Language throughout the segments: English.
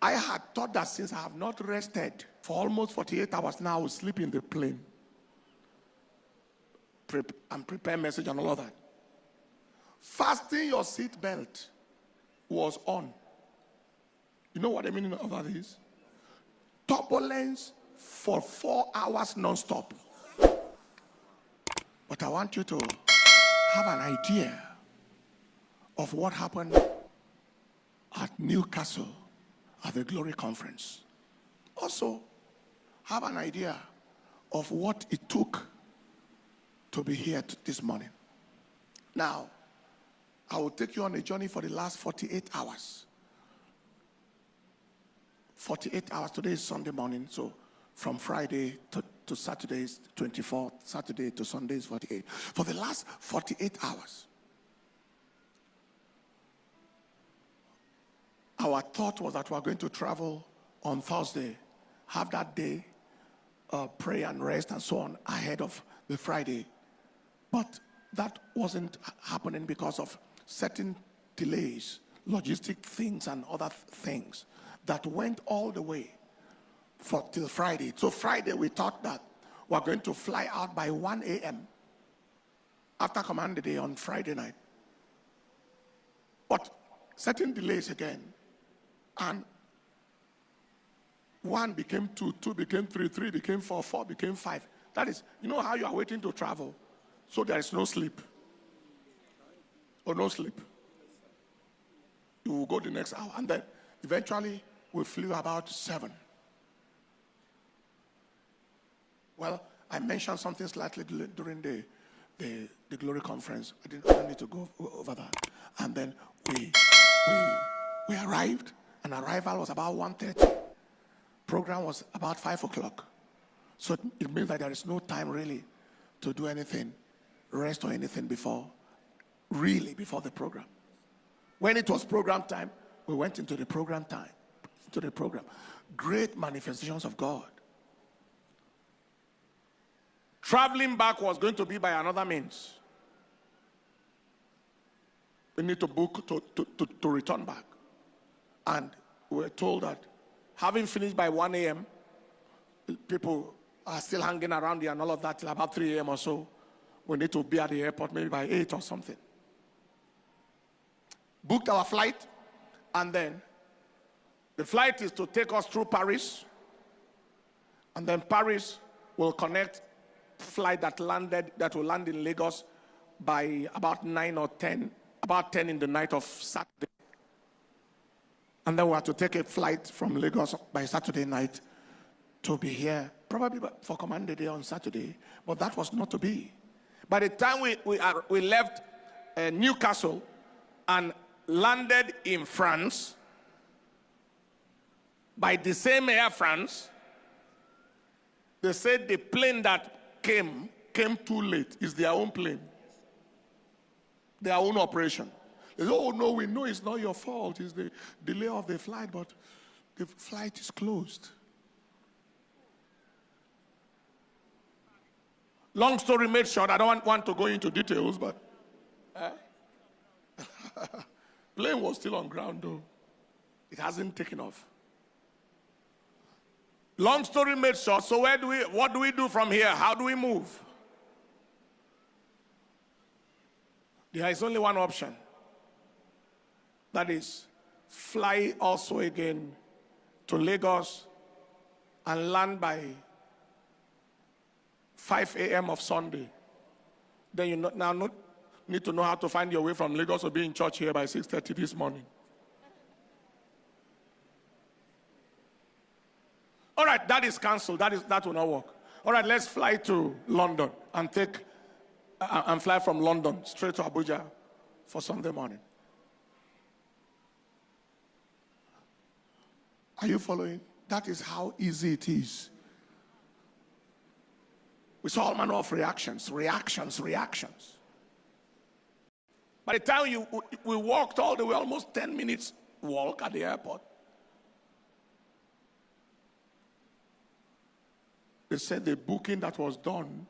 I had thought that since I have not rested for almost 48 hours now, I will sleep in the plane. And prepare message and all of that. Fasten your seat belt was on. You know what the meaning of that is? Turbulence for 4 hours non-stop. But I want you to have an idea of what happened at Newcastle at the Glory Conference. Also, have an idea of what it took to be here this morning. Now, I will take you on a journey for the last 48 hours. 48 hours. Today is Sunday morning, so from Friday to Saturday is 24, Saturday to Sunday is 48. For the last 48 hours, our thought was that we are going to travel on Thursday, have that day, pray and rest and so on ahead of the Friday. But that wasn't happening because of certain delays, logistic things and other things that went all the way till Friday. So Friday we thought that we're going to fly out by 1 a.m. after Command the Day on Friday night. But certain delays again. And 1 became 2, 2 became 3, 3 became 4, 4 became 5. That is, you know how you are waiting to travel, so there is no sleep. Or no sleep. You will go the next hour. And then eventually we flew about 7. Well, I mentioned something slightly during the Glory Conference. I don't need to go over that. And then we arrived, and arrival was about 1:30. Program was about 5 o'clock. So it means that there is no time really to do anything, rest or anything before the program. When it was program time, we went into the program time, into the program. Great manifestations of God. Traveling back was going to be by another means. We need to book to return back. And we were told that having finished by 1 a.m., people are still hanging around here and all of that till about 3 a.m. or so. We need to be at the airport maybe by 8 or something. Booked our flight, and then the flight is to take us through Paris, and then Paris will connect flight that will land in Lagos by about 9 or 10, about 10 in the night of Saturday. And then we have to take a flight from Lagos by Saturday night to be here, probably for Command the Day on Saturday, but that was not to be. By the time we left Newcastle and landed in France, by the same Air France, they said the plane that came too late. It's their own plane, their own operation. They say, oh no, we know it's not your fault. It's the delay of the flight, but the flight is closed. Long story made short, I don't want to go into details, but plane was still on ground though. It hasn't taken off. Long story made short, so what do we do from here? How do we move? There is only one option. That is, fly also again to Lagos and land by 5 a.m. of Sunday. Then you now need to know how to find your way from Lagos to be in church here by 6:30 this morning. All right, that is cancelled. That will not work. All right, let's fly to London and fly from London straight to Abuja for Sunday morning. Are you following? That is how easy it is. We saw all manner of reactions. By the time we walked all the way, almost 10 minutes walk at the airport, they said the booking that was done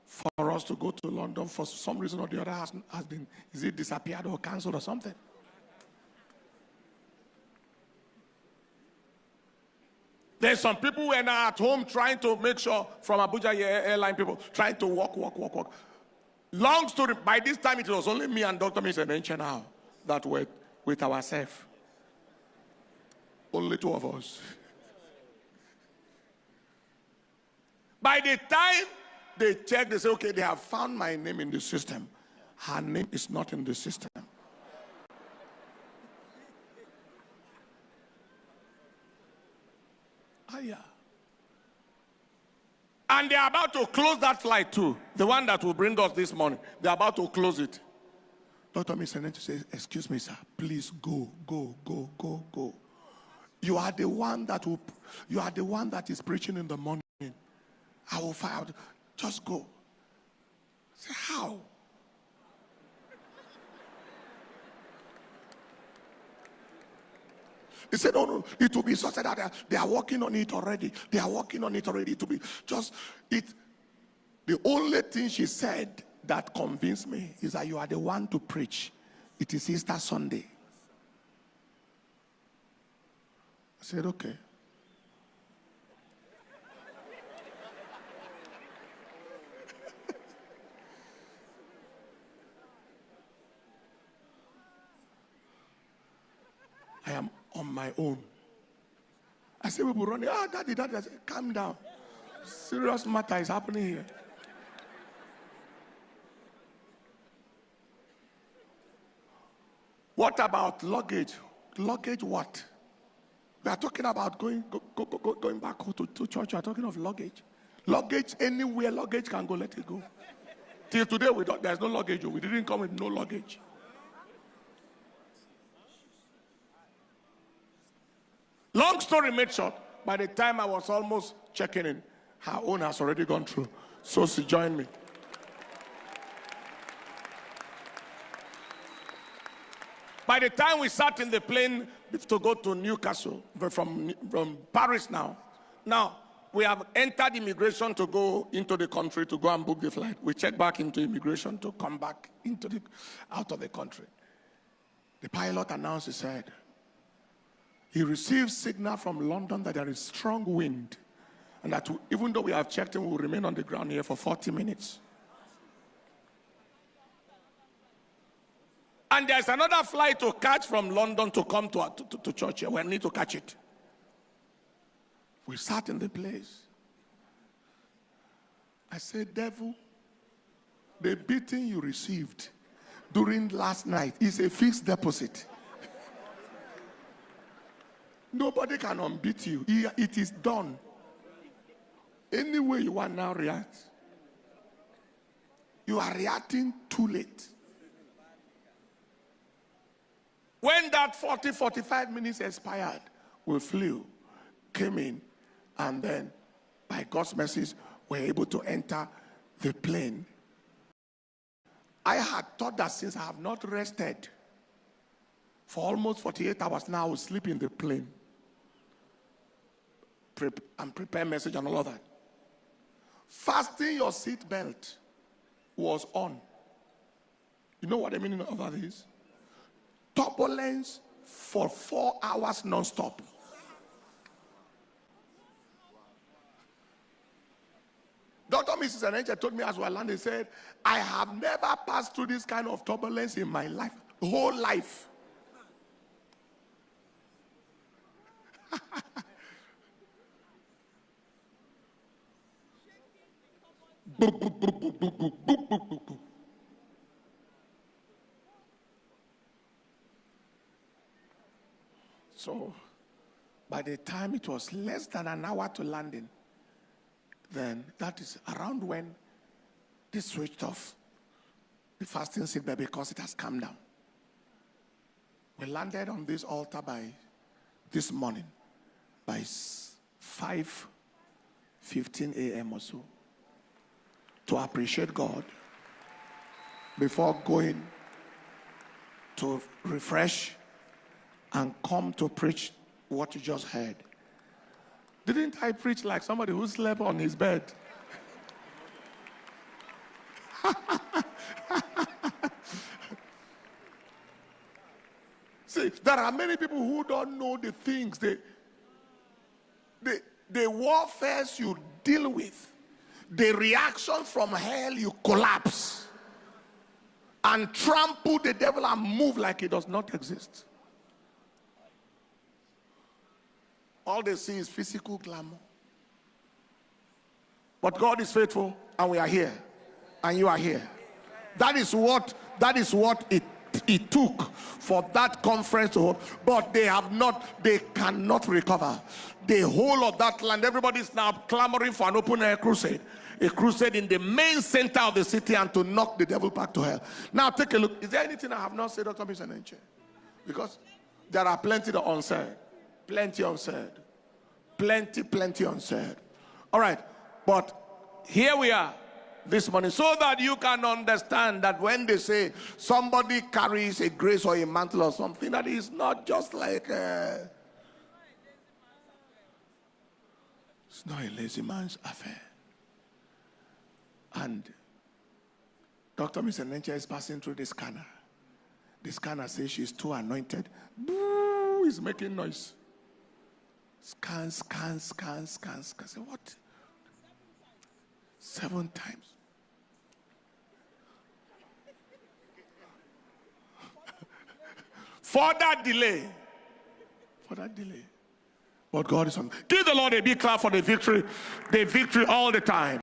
for us to go to London for some reason or the other has been, is it disappeared or cancelled or something? There's some people who are now at home trying to make sure, from Abuja airline people, trying to walk. Long story, by this time it was only me and Dr. Pst Enenche now that were with ourselves. Only two of us. By the time they check, they say, okay, they have found my name in the system. Her name is not in the system. Yeah. And they're about to close that flight too. The one that will bring us this morning. They're about to close it. Dr. Pst Enenche says, excuse me, sir, please go. You are the one that is preaching in the morning. I will fire out. Just go. I say, how? He said, no, it will be such that they are working on it already. It will be just it. The only thing she said that convinced me is that you are the one to preach. It is Easter Sunday. I said, okay. I am on my own. I say, people running, daddy. I say, calm down. Serious matter is happening here. What about luggage? Luggage what? We are talking about going back to church. We are talking of luggage. Luggage, anywhere luggage can go, let it go. Till today, there's no luggage. We didn't come with no luggage. Long story made short, by the time I was almost checking in, her own has already gone through. So she joined me. By the time we sat in the plane to go to Newcastle, from Paris now we have entered immigration to go into the country to go and book the flight. We check back into immigration to come back out of the country. The pilot announced, he said, he received signal from London that there is strong wind and that even though we have checked in, we will remain on the ground here for 40 minutes. And there's another flight to catch from London to come to church here. We need to catch it. We sat in the place. I said, devil, the beating you received during last night is a fixed deposit. Nobody can unbeat you. It is done. Any way you want now react. You are reacting too late. When that 45 minutes expired, we flew, came in, and then by God's mercy, were able to enter the plane. I had thought that since I have not rested for almost 48 hours now, I will sleep in the plane. And prepare message and all of that. Fasten your seat belt was on. You know what the meaning of that is? Turbulence for 4 hours non-stop. Dr. Pst Enenche told me as well, and he said, I have never passed through this kind of turbulence in my life, whole life. So, by the time it was less than an hour to landing, then that is around when they switched off the fasting seatbelt because it has come down. We landed on this altar by this morning by 5:15 a.m. or so to appreciate God before going to refresh and come to preach what you just heard. Didn't I preach like somebody who slept on his bed? See, there are many people who don't know the things. the warfares you deal with, the reaction from hell, you collapse and trample the devil and move like he does not exist. All they see is physical glamour. But God is faithful, and we are here, and you are here. That is what it took for that conference to hold. But they cannot recover. The whole of that land, everybody is now clamoring for an open air crusade. A crusade in the main center of the city, and to knock the devil back to hell. Now take a look. Is there anything I have not said, Dr. Pst Enenche? Because there are plenty that unsaid. Plenty unsaid. Plenty unsaid. All right. But here we are this morning, so that you can understand that when they say somebody carries a grace or a mantle or something, that is not just like it's not a lazy man's affair. And Dr. Pst Enenche is passing through the scanner. The scanner says she's too anointed. Boo, he's making noise. Scan. Say, what? 7 times. For that delay. But God is on. Give the Lord a big clap for the victory all the time.